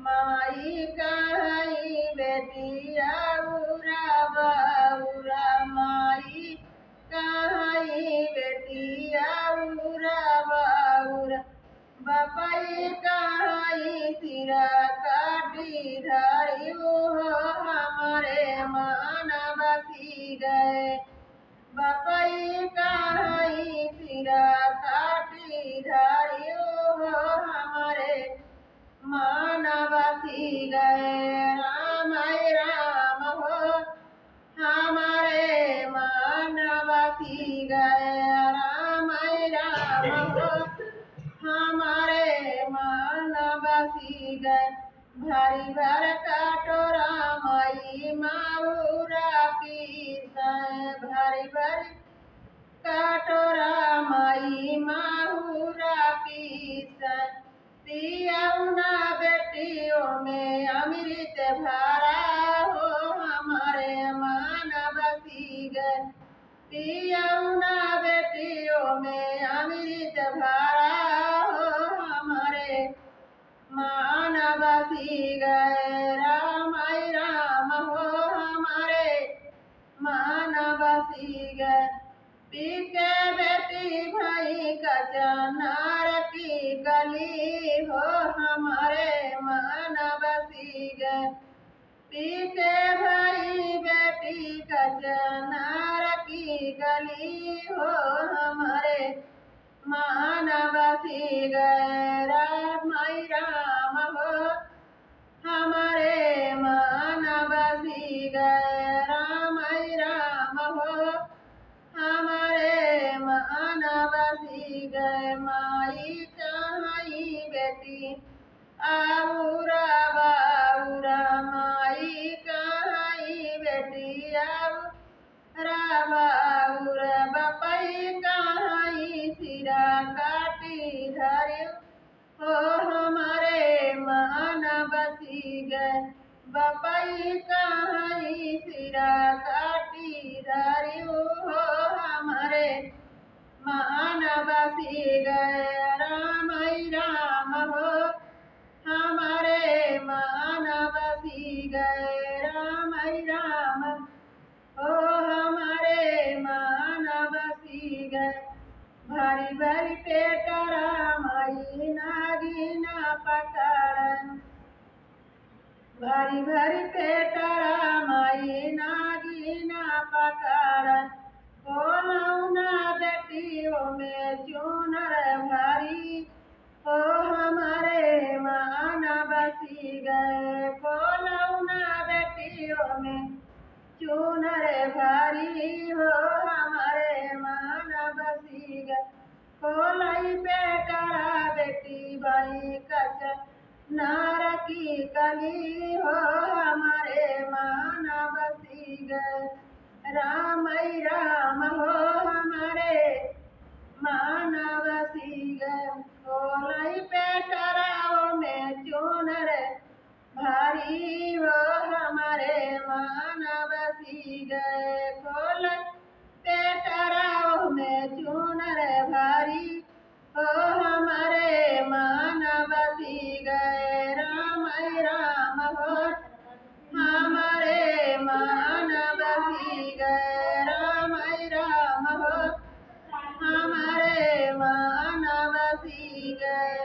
माई कहाई बेटिया उरा बाउरा माई कहाई बेटिया उरा बाउरा बापाई कहाई सिरा काटी धारी हो हमारे मानवासी गए बापाई कहाई सिरा काटी धारी हो हमारे मानवासी गए राम हो हमारे मानवासी गए राम हो हमारे मानवासी गए भारी भर कटोरा माई माऊरा की भारी भरी कटोरा माई माऊरा की पियाउना बेटियों में अमृत भरा हो हमारे मानवासी गए पियाउना बेटियों में अमृत भरा हो हमारे मानवासी गए राम हो हमारे मानवासी गए पीके बेटी भाई का चनार की गली हो हमारे मानवासी गए पीके भाई बेटी का चनार की गली हो हमारे मानवासी गए राम हो हमारे मानवासी गए राम हो हमारे मानवासी गए माई कहाई बेटी आउरा बाउरा माई कहाई बेटी आउरा बाउरा बापाई कहाई सिरा काटी धारी हो हमारे मानवासी गए बापाई कहाई सिरा काटी धारी हो हमारे मानवासी गए राम हो हमारे मानवासी गए राम हो हमारे मानवासी गए भारी भारी पेटरा माई नागिना पकड़न भारी भारी पेटरा माई नागिना पकड़न कोलौना बेटियों में चूनर भारी हो हमारे मानवासी गए कोलौना बेटियों में चूनर भारी हो हमारे मानवासी गए कोलाई पेटरा बेटी बाई कच नार की कली हो हमारे मानवासी गए राम हो हमारे मानवासी गए कोलाई पेटराओं में चूनर भारी हो हमारे मानवासी गए कोलाई पेटराओं में चूनर भारी हो हमारे मानवासी गए राम हो हमारे मानवासी गए राम हो हमारे मानवासी गए